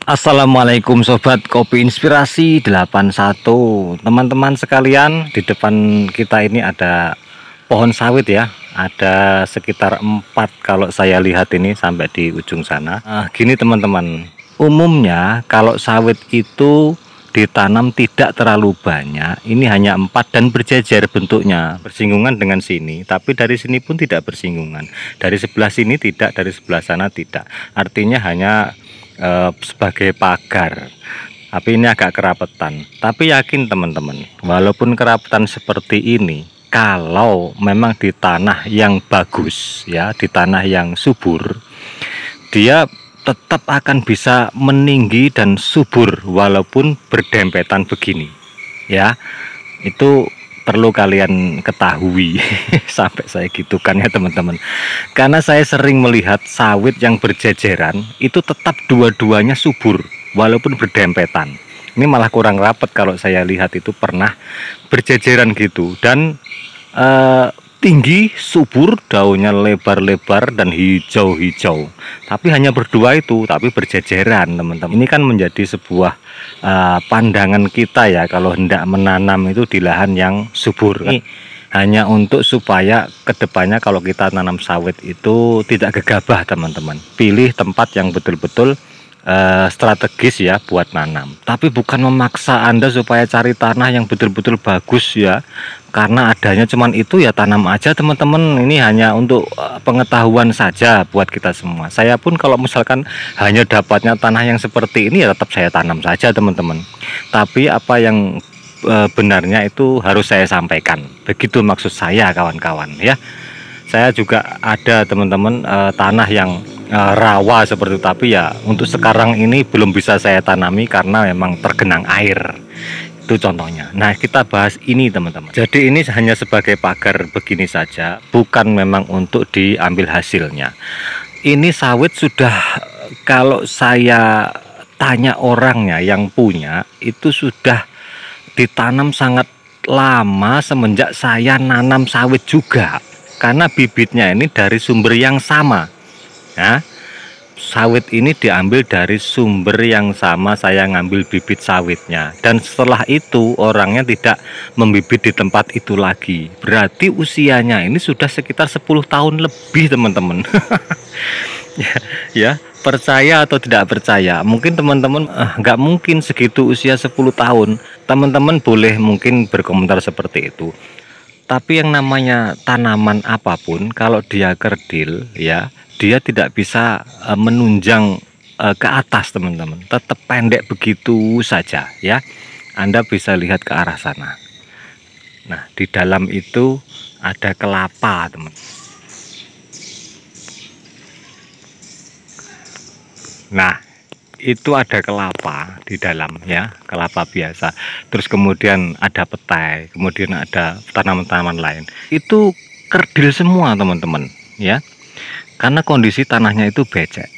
Assalamualaikum Sobat Kopi Inspirasi 81. Teman-teman sekalian, di depan kita ini ada pohon sawit ya. Ada sekitar 4 kalau saya lihat ini sampai di ujung sana. Gini teman-teman, umumnya kalau sawit itu ditanam tidak terlalu banyak, ini hanya 4 dan berjejer bentuknya, bersinggungan dengan sini, tapi dari sini pun tidak bersinggungan, dari sebelah sini tidak, dari sebelah sana tidak, artinya hanya sebagai pagar. Tapi ini agak kerapetan, tapi yakin teman-teman, walaupun kerapetan seperti ini, kalau memang di tanah yang bagus ya, di tanah yang subur, dia tetap akan bisa meninggi dan subur walaupun berdempetan begini ya. Itu perlu kalian ketahui. Sampai saya gitukan ya teman-teman, karena saya sering melihat sawit yang berjejeran itu tetap dua-duanya subur walaupun berdempetan. Ini malah kurang rapat, kalau saya lihat itu pernah berjejeran gitu, dan tinggi, subur, daunnya lebar-lebar dan hijau-hijau. Tapi hanya berdua itu, tapi berjejeran teman-teman. Ini kan menjadi sebuah pandangan kita ya, kalau hendak menanam itu di lahan yang subur. Ini hanya untuk supaya kedepannya kalau kita tanam sawit itu tidak gegabah teman-teman. Pilih tempat yang betul-betul strategis ya buat nanam, tapi bukan memaksa Anda supaya cari tanah yang betul-betul bagus ya, karena adanya cuman itu ya tanam aja teman-teman. Ini hanya untuk pengetahuan saja buat kita semua. Saya pun kalau misalkan hanya dapatnya tanah yang seperti ini ya tetap saya tanam saja teman-teman, tapi apa yang benarnya itu harus saya sampaikan, begitu maksud saya kawan-kawan ya. Saya juga ada teman-teman tanah yang rawa seperti itu, tapi ya untuk sekarang ini belum bisa saya tanami karena memang tergenang air, itu contohnya. Nah, kita bahas ini teman-teman. Jadi ini hanya sebagai pagar begini saja, bukan memang untuk diambil hasilnya. Ini sawit sudah, kalau saya tanya orangnya yang punya, itu sudah ditanam sangat lama, semenjak saya nanam sawit juga, karena bibitnya ini dari sumber yang sama. Nah, sawit ini diambil dari sumber yang sama, saya ngambil bibit sawitnya, dan setelah itu orangnya tidak membibit di tempat itu lagi. Berarti usianya ini sudah sekitar 10 tahun lebih teman-teman. ya, percaya atau tidak percaya, mungkin teman-teman nggak mungkin segitu usia 10 tahun. Teman-teman boleh mungkin berkomentar seperti itu, tapi yang namanya tanaman apapun kalau dia kerdil ya, dia tidak bisa menunjang ke atas teman-teman, tetap pendek begitu saja ya. Anda bisa lihat ke arah sana. Nah, di dalam itu ada kelapa teman. Nah, itu ada kelapa di dalam ya, kelapa biasa. Terus kemudian ada petai, kemudian ada tanaman-tanaman lain. Itu kerdil semua teman-teman ya. Karena kondisi tanahnya itu becek.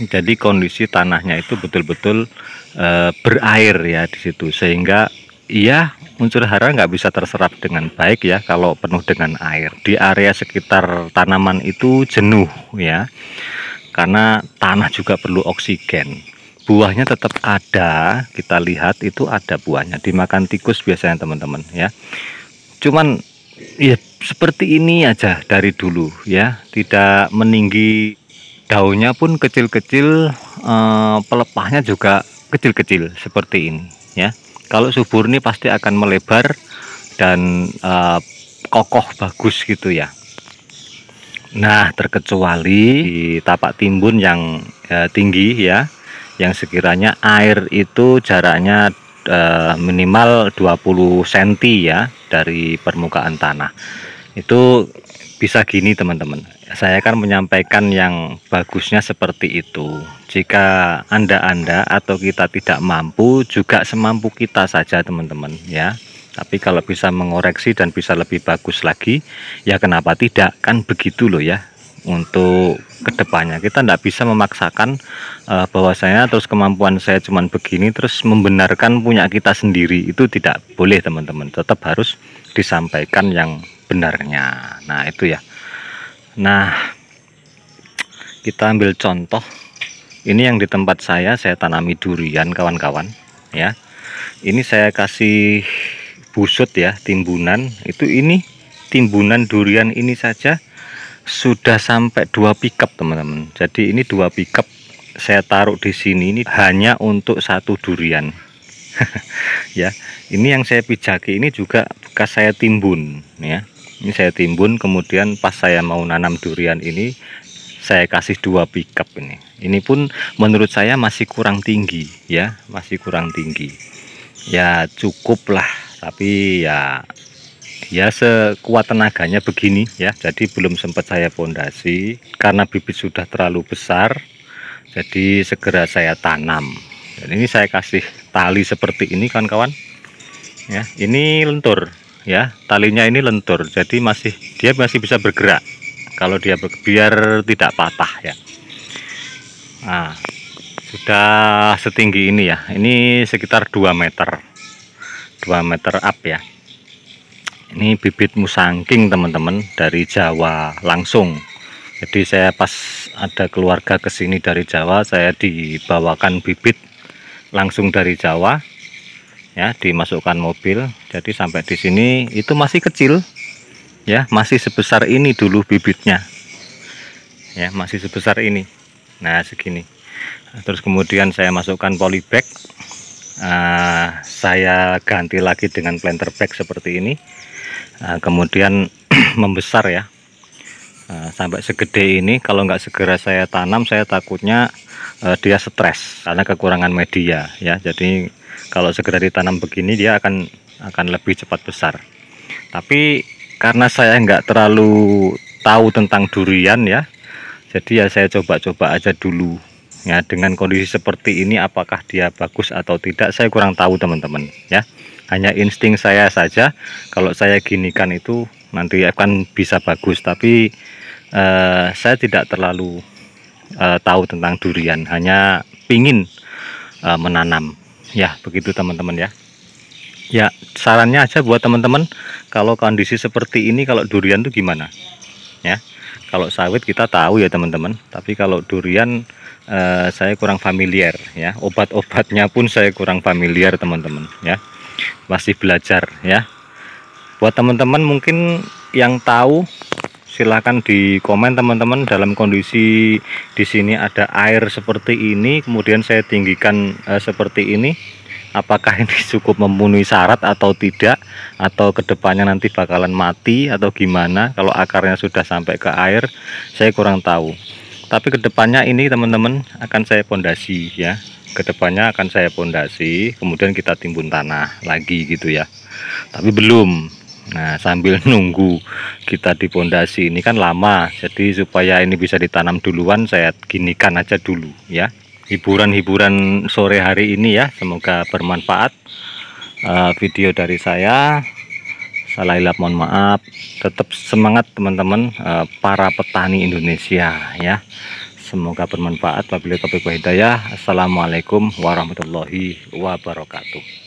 Jadi kondisi tanahnya itu betul-betul berair ya di situ, sehingga iya, unsur hara nggak bisa terserap dengan baik ya kalau penuh dengan air. Di area sekitar tanaman itu jenuh ya, karena tanah juga perlu oksigen. Buahnya tetap ada, kita lihat itu ada buahnya, dimakan tikus biasanya teman-teman ya. Cuman ya seperti ini aja dari dulu ya, tidak meninggi, daunnya pun kecil-kecil, pelepahnya juga kecil-kecil seperti ini ya. Kalau subur ini pasti akan melebar dan kokoh bagus gitu ya. Nah, terkecuali di tapak timbun yang tinggi ya, yang sekiranya air itu jaraknya minimal 20 cm ya dari permukaan tanah. Itu bisa gini teman-teman, saya akan menyampaikan yang bagusnya seperti itu. Jika anda atau kita tidak mampu, juga semampu kita saja teman-teman ya. Tapi kalau bisa mengoreksi dan bisa lebih bagus lagi, ya kenapa tidak, kan begitu loh ya. Untuk kedepannya kita tidak bisa memaksakan bahwasanya terus kemampuan saya cuman begini terus membenarkan punya kita sendiri, itu tidak boleh teman-teman. Tetap harus disampaikan yang benarnya. Nah itu ya. Nah, kita ambil contoh Ini yang di tempat saya tanami durian kawan-kawan ya. Ini saya kasih busut ya, timbunan. Itu ini timbunan durian ini saja sudah sampai 2 pickup teman-teman. Jadi ini 2 pickup saya taruh di sini ini hanya untuk 1 durian. Ya, ini yang saya pijaki ini juga bekas saya timbun ya. Ini saya timbun, kemudian pas saya mau nanam durian ini saya kasih 2 pickup ini. Ini pun menurut saya masih kurang tinggi ya, masih kurang tinggi. Ya cukup lah, tapi ya sekuat tenaganya begini ya. Jadi belum sempat saya pondasi karena bibit sudah terlalu besar. Jadi segera saya tanam. Dan ini saya kasih tali seperti ini kawan-kawan ya. Ini lentur ya, talinya ini lentur, jadi dia masih bisa bergerak kalau dia biar tidak patah ya. Nah, sudah setinggi ini ya, ini sekitar 2 meter up ya. Ini bibit musangking teman-teman, dari Jawa langsung. Jadi saya pas ada keluarga kesini dari Jawa, saya dibawakan bibit langsung dari Jawa ya, dimasukkan mobil. Jadi sampai di sini itu masih kecil ya, masih sebesar ini dulu bibitnya ya, masih sebesar ini. Nah segini. Terus kemudian saya masukkan polybag, saya ganti lagi dengan planter bag seperti ini. Kemudian membesar ya, sampai segede ini. Kalau nggak segera saya tanam, saya takutnya dia stres karena kekurangan media ya. Jadi kalau segera ditanam begini dia akan lebih cepat besar. Tapi karena saya nggak terlalu tahu tentang durian ya, jadi ya saya coba-coba aja dulu ya. Dengan kondisi seperti ini apakah dia bagus atau tidak saya kurang tahu teman-teman ya. Hanya insting saya saja, kalau saya ginikan itu nanti akan bisa bagus. Tapi saya tidak terlalu tahu tentang durian, hanya pingin menanam ya, begitu teman-teman ya. Ya sarannya aja buat teman-teman, kalau kondisi seperti ini kalau durian tuh gimana ya. Kalau sawit kita tahu ya teman-teman, tapi kalau durian saya kurang familiar ya. Obat-obatnya pun saya kurang familiar teman-teman ya, masih belajar ya. Buat teman-teman mungkin yang tahu, silahkan di komen teman-teman. Dalam kondisi di sini ada air seperti ini, kemudian saya tinggikan seperti ini, apakah ini cukup memenuhi syarat atau tidak, atau kedepannya nanti bakalan mati atau gimana kalau akarnya sudah sampai ke air, saya kurang tahu. Tapi kedepannya ini teman-teman akan saya pondasi ya, kedepannya akan saya pondasi, kemudian kita timbun tanah lagi gitu ya. Tapi belum. Nah sambil nunggu kita dipondasi ini kan lama, jadi supaya ini bisa ditanam duluan saya ginikan aja dulu ya. Hiburan-hiburan sore hari ini ya, semoga bermanfaat video dari saya. Salah hilap mohon maaf. Tetap semangat teman-teman, para petani Indonesia ya. Semoga bermanfaat. Wabillahi taufiq wal hidayah. Assalamualaikum warahmatullahi wabarakatuh.